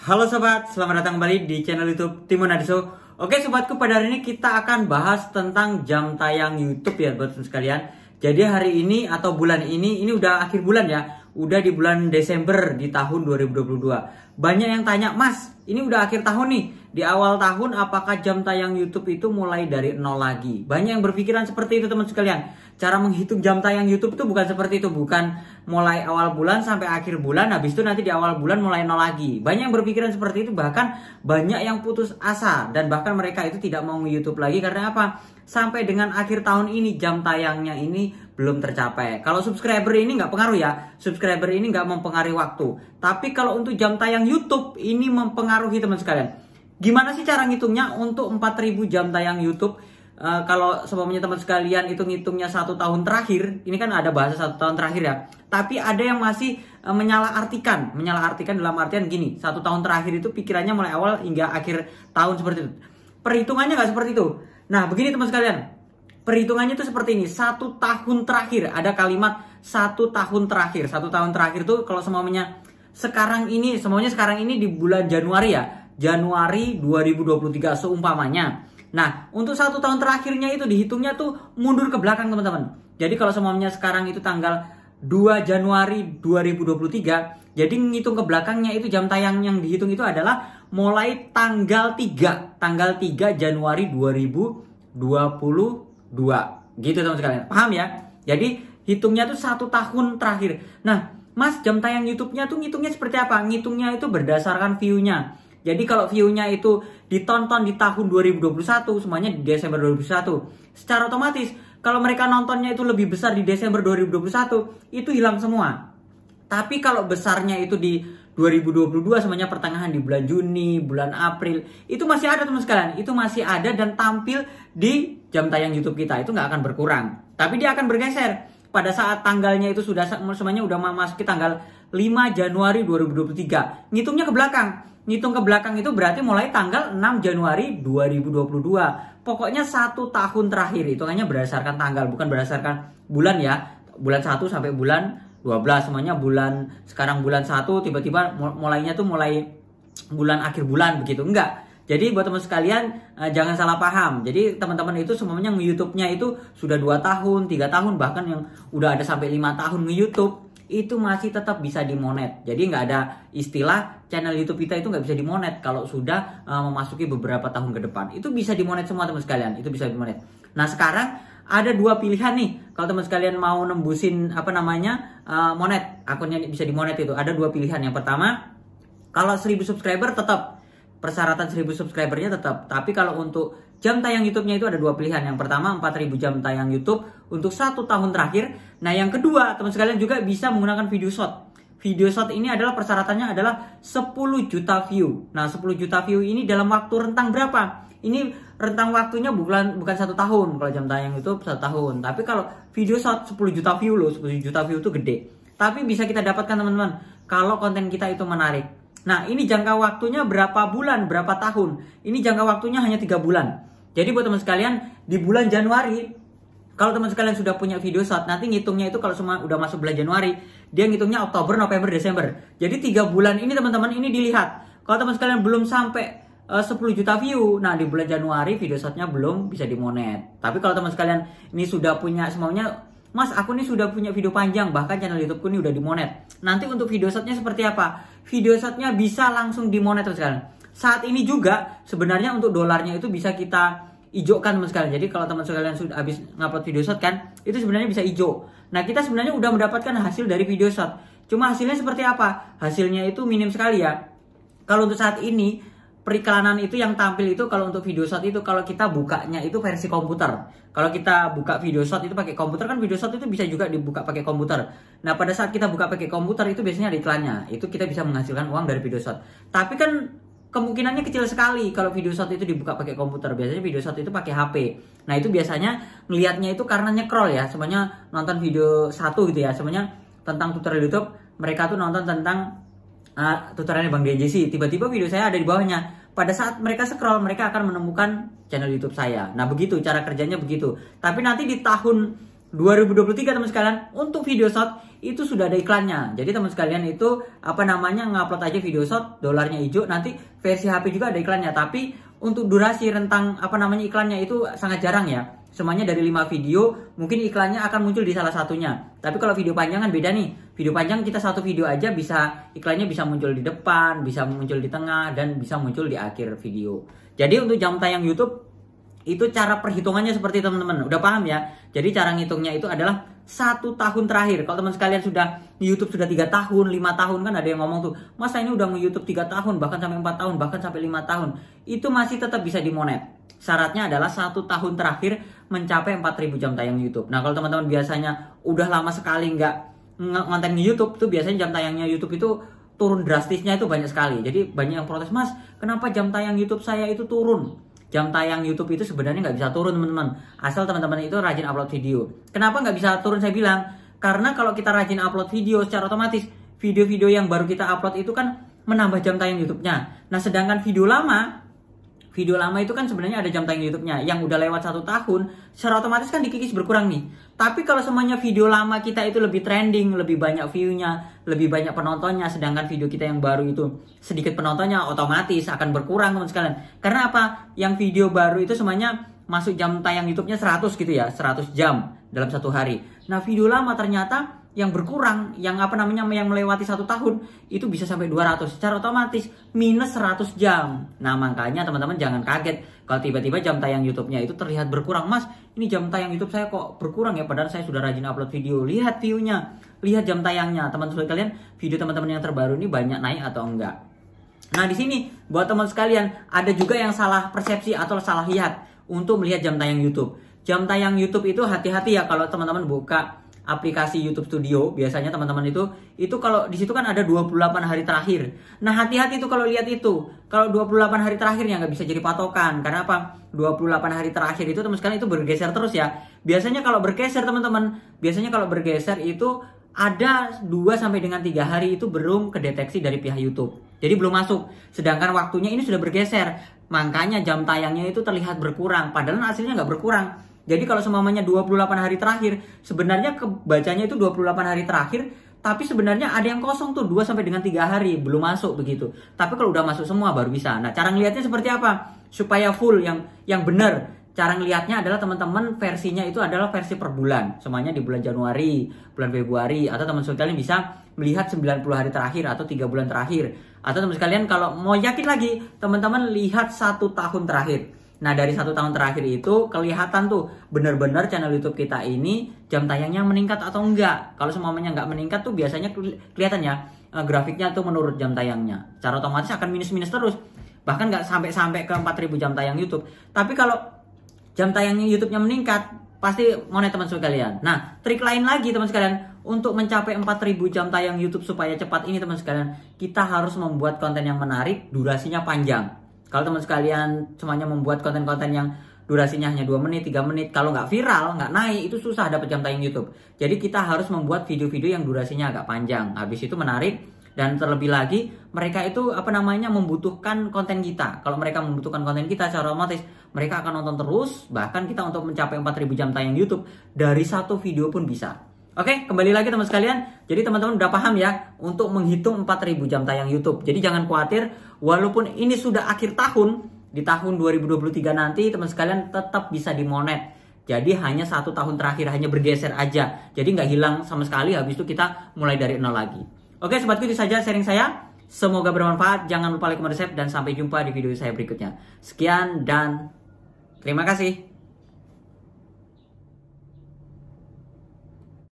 Halo sobat, selamat datang kembali di channel YouTube Timun Adiso. Oke sobatku, pada hari ini kita akan bahas tentang jam tayang YouTube ya buat sekalian. Jadi hari ini atau bulan ini udah akhir bulan ya. Udah di bulan Desember di tahun 2022. Banyak yang tanya, "Mas, ini udah akhir tahun nih. Di awal tahun apakah jam tayang YouTube itu mulai dari nol lagi?" Banyak yang berpikiran seperti itu teman sekalian. Cara menghitung jam tayang YouTube itu bukan seperti itu, bukan mulai awal bulan sampai akhir bulan, habis itu nanti di awal bulan mulai nol lagi. Banyak yang berpikiran seperti itu, bahkan banyak yang putus asa dan bahkan mereka itu tidak mau nge-YouTube lagi karena apa? Sampai dengan akhir tahun ini jam tayangnya ini belum tercapai. Kalau subscriber ini nggak pengaruh ya, subscriber ini nggak mempengaruhi waktu. Tapi kalau untuk jam tayang YouTube ini mempengaruhi teman sekalian. Gimana sih cara ngitungnya untuk 4.000 jam tayang YouTube? Kalau sebelumnya teman sekalian itu ngitungnya 1 tahun terakhir, ini kan ada bahasa 1 tahun terakhir ya. Tapi ada yang masih menyalahartikan dalam artian gini, 1 tahun terakhir itu pikirannya mulai awal hingga akhir tahun seperti itu. Perhitungannya nggak seperti itu. Nah begini teman sekalian, perhitungannya itu seperti ini, 1 tahun terakhir. Ada kalimat 1 tahun terakhir. 1 tahun terakhir itu kalau semuanya sekarang ini di bulan Januari ya, Januari 2023 seumpamanya. Nah, untuk 1 tahun terakhirnya itu dihitungnya tuh mundur ke belakang teman-teman. Jadi kalau semuanya sekarang itu tanggal 2 Januari 2023, jadi ngitung ke belakangnya itu jam tayang yang dihitung itu adalah mulai tanggal 3 Januari 2022. Gitu teman sekalian. Paham ya? Jadi hitungnya tuh 1 tahun terakhir. Nah, Mas, jam tayang YouTube-nya tuh ngitungnya seperti apa? Ngitungnya itu berdasarkan view-nya. Jadi kalau view-nya itu ditonton di tahun 2021, semuanya di Desember 2021. Secara otomatis, kalau mereka nontonnya itu lebih besar di Desember 2021, itu hilang semua. Tapi kalau besarnya itu di 2022, semuanya pertengahan di bulan Juni, bulan April, itu masih ada teman sekalian. Itu masih ada dan tampil di jam tayang YouTube kita. Itu nggak akan berkurang. Tapi dia akan bergeser. Pada saat tanggalnya itu sudah semuanya udah masuk ke tanggal 5 Januari 2023. Ngitungnya ke belakang. Ngitung ke belakang itu berarti mulai tanggal 6 Januari 2022. Pokoknya 1 tahun terakhir. Hitungannya berdasarkan tanggal, bukan berdasarkan bulan ya. Bulan 1 sampai bulan 12. Semuanya bulan, sekarang bulan 1 tiba-tiba mulainya tuh mulai bulan akhir bulan begitu. Enggak. Jadi buat teman sekalian jangan salah paham. Jadi teman-teman itu semuanya nge-YouTube-nya itu sudah 2 tahun, 3 tahun, bahkan yang udah ada sampai 5 tahun nge-YouTube, itu masih tetap bisa dimonet. Jadi nggak ada istilah channel YouTube kita itu nggak bisa dimonet kalau sudah memasuki beberapa tahun ke depan. Itu bisa dimonet semua teman sekalian, itu bisa dimonet. Nah sekarang ada 2 pilihan nih. Kalau teman sekalian mau nembusin monet, akunnya bisa dimonet itu. Ada 2 pilihan. Yang pertama, kalau 1000 subscriber tetap persyaratan 1000 subscribernya tetap. Tapi kalau untuk jam tayang YouTube-nya itu ada 2 pilihan. Yang pertama 4.000 jam tayang YouTube untuk 1 tahun terakhir. Nah yang kedua teman sekalian juga bisa menggunakan video shot. Video shot ini adalah persyaratannya adalah 10 juta view. Nah 10 juta view ini dalam waktu rentang berapa? Ini rentang waktunya bukan 1 tahun. Kalau jam tayang YouTube 1 tahun. Tapi kalau video shot 10 juta view loh, 10 juta view itu gede. Tapi bisa kita dapatkan teman-teman kalau konten kita itu menarik. Nah ini jangka waktunya berapa bulan, berapa tahun? Ini jangka waktunya hanya 3 bulan. Jadi buat teman sekalian di bulan Januari, kalau teman sekalian sudah punya video shot, nanti ngitungnya itu kalau semua udah masuk bulan Januari, dia ngitungnya Oktober, November, Desember. Jadi 3 bulan ini teman-teman ini dilihat. Kalau teman sekalian belum sampai 10 juta view, nah di bulan Januari video shotnya belum bisa dimonet. Tapi kalau teman sekalian ini sudah punya semuanya, Mas, aku ini sudah punya video panjang, bahkan channel YouTubeku ini udah dimonet. Nanti untuk video shotnya seperti apa? Video shotnya bisa langsung dimonet teman sekalian. Saat ini juga sebenarnya untuk dolarnya itu bisa kita hijaukan teman sekalian. Jadi kalau teman sekalian sudah habis ngupload video shot kan, itu sebenarnya bisa hijau. Nah kita sebenarnya udah mendapatkan hasil dari video shot. Cuma hasilnya seperti apa? Hasilnya itu minim sekali ya. Kalau untuk saat ini periklanan itu yang tampil itu kalau untuk video shot itu kalau kita bukanya itu versi komputer. Kalau kita buka video shot itu pakai komputer kan video shot itu bisa juga dibuka pakai komputer. Nah pada saat kita buka pakai komputer itu biasanya ada iklannya. Itu kita bisa menghasilkan uang dari video shot. Tapi kan kemungkinannya kecil sekali kalau video shot itu dibuka pakai komputer. Biasanya video shot itu pakai HP. Nah itu biasanya ngelihatnya itu karena nge-scroll ya. Semuanya nonton video 1 gitu ya. Semuanya tentang tutorial YouTube. Mereka tuh nonton tentang tutorialnya Bang DJC. Tiba-tiba video saya ada di bawahnya. Pada saat mereka scroll, mereka akan menemukan channel YouTube saya. Nah begitu cara kerjanya begitu. Tapi nanti di tahun 2023 teman sekalian, untuk video short itu sudah ada iklannya. Jadi teman sekalian itu ngupload aja video short, dolarnya hijau, nanti versi HP juga ada iklannya. Tapi untuk durasi rentang iklannya itu sangat jarang ya. Semuanya dari 5 video, mungkin iklannya akan muncul di salah satunya. Tapi kalau video panjang kan beda nih. Video panjang kita satu video aja iklannya bisa muncul di depan, bisa muncul di tengah, dan bisa muncul di akhir video. Jadi untuk jam tayang YouTube itu cara perhitungannya seperti teman-teman udah paham ya. Jadi cara ngitungnya itu adalah 1 tahun terakhir. Kalau teman sekalian sudah di YouTube sudah 3 tahun, 5 tahun, kan ada yang ngomong tuh, masa ini udah nge-YouTube 3 tahun, bahkan sampai 4 tahun, bahkan sampai 5 tahun. Itu masih tetap bisa dimonet. Syaratnya adalah 1 tahun terakhir mencapai 4.000 jam tayang YouTube. Nah kalau teman-teman biasanya udah lama sekali nggak ngonten di YouTube, tuh biasanya jam tayangnya YouTube itu turun drastisnya itu banyak sekali. Jadi banyak yang protes, "Mas, kenapa jam tayang YouTube saya itu turun?" Jam tayang YouTube itu sebenarnya nggak bisa turun teman-teman, asal teman-teman itu rajin upload video. Kenapa nggak bisa turun saya bilang? Karena kalau kita rajin upload video, secara otomatis video-video yang baru kita upload itu kan menambah jam tayang YouTube-nya. Nah sedangkan video lama itu kan sebenarnya ada jam tayang YouTube-nya yang udah lewat 1 tahun, secara otomatis kan dikikis berkurang nih. Tapi kalau semuanya video lama kita itu lebih trending, lebih banyak view-nya, lebih banyak penontonnya, sedangkan video kita yang baru itu sedikit penontonnya, otomatis akan berkurang teman sekalian. Karena apa? Yang video baru itu semuanya masuk jam tayang YouTube-nya 100 gitu ya, 100 jam dalam 1 hari. Nah video lama ternyata yang berkurang, yang melewati 1 tahun itu bisa sampai 200, secara otomatis minus 100 jam. Nah makanya teman-teman jangan kaget kalau tiba-tiba jam tayang YouTube-nya itu terlihat berkurang. "Mas, ini jam tayang YouTube saya kok berkurang ya, padahal saya sudah rajin upload video." Lihat view-nya, lihat jam tayangnya. Teman-teman sekalian, video teman-teman yang terbaru ini banyak naik atau enggak. Nah di sini buat teman sekalian ada juga yang salah persepsi atau salah lihat untuk melihat jam tayang YouTube. Jam tayang YouTube itu hati-hati ya kalau teman-teman buka aplikasi YouTube Studio. Biasanya teman-teman itu kalau di situ kan ada 28 hari terakhir. Nah hati-hati tuh kalau lihat itu. Kalau 28 hari terakhirnya nggak bisa jadi patokan. Karena apa? 28 hari terakhir itu teman sekalian itu bergeser terus ya. Biasanya kalau bergeser teman-teman, itu ada 2 sampai dengan 3 hari itu belum kedeteksi dari pihak YouTube. Jadi belum masuk. Sedangkan waktunya ini sudah bergeser. Makanya jam tayangnya itu terlihat berkurang. Padahal hasilnya nggak berkurang. Jadi kalau semuanya 28 hari terakhir, sebenarnya kebacanya itu 28 hari terakhir, tapi sebenarnya ada yang kosong tuh 2 sampai dengan 3 hari belum masuk begitu. Tapi kalau udah masuk semua baru bisa. Nah, cara ngelihatnya seperti apa? Supaya full yang benar. Cara ngelihatnya adalah teman-teman versinya itu adalah versi per bulan. Semuanya di bulan Januari, bulan Februari, atau teman sekalian bisa melihat 90 hari terakhir atau 3 bulan terakhir. Atau teman sekalian kalau mau yakin lagi, teman-teman lihat 1 tahun terakhir. Nah dari 1 tahun terakhir itu kelihatan tuh benar-benar channel YouTube kita ini jam tayangnya meningkat atau enggak. Kalau semuanya nggak meningkat tuh biasanya kelihatan ya grafiknya tuh menurut jam tayangnya. Secara otomatis akan minus-minus terus. Bahkan nggak sampai ke 4.000 jam tayang YouTube. Tapi kalau jam tayangnya YouTube-nya meningkat, pasti monet teman sekalian. Nah trik lain lagi teman sekalian, untuk mencapai 4.000 jam tayang YouTube supaya cepat ini teman sekalian, kita harus membuat konten yang menarik, durasinya panjang. Kalau teman sekalian semuanya membuat konten-konten yang durasinya hanya 2 menit, 3 menit, kalau nggak viral, nggak naik, itu susah dapat jam tayang YouTube. Jadi kita harus membuat video-video yang durasinya agak panjang. Habis itu menarik, dan terlebih lagi mereka itu membutuhkan konten kita. Kalau mereka membutuhkan konten kita, secara otomatis mereka akan nonton terus. Bahkan kita untuk mencapai 4.000 jam tayang YouTube dari 1 video pun bisa. Oke, kembali lagi teman sekalian. Jadi teman-teman udah paham ya untuk menghitung 4.000 jam tayang YouTube. Jadi jangan khawatir, walaupun ini sudah akhir tahun, di tahun 2023 nanti teman sekalian tetap bisa dimonet. Jadi hanya 1 tahun terakhir, hanya bergeser aja. Jadi nggak hilang sama sekali, habis itu kita mulai dari 0 lagi. Oke sobatku, itu saja sharing saya. Semoga bermanfaat. Jangan lupa like, comment, dan sampai jumpa di video saya berikutnya. Sekian dan terima kasih.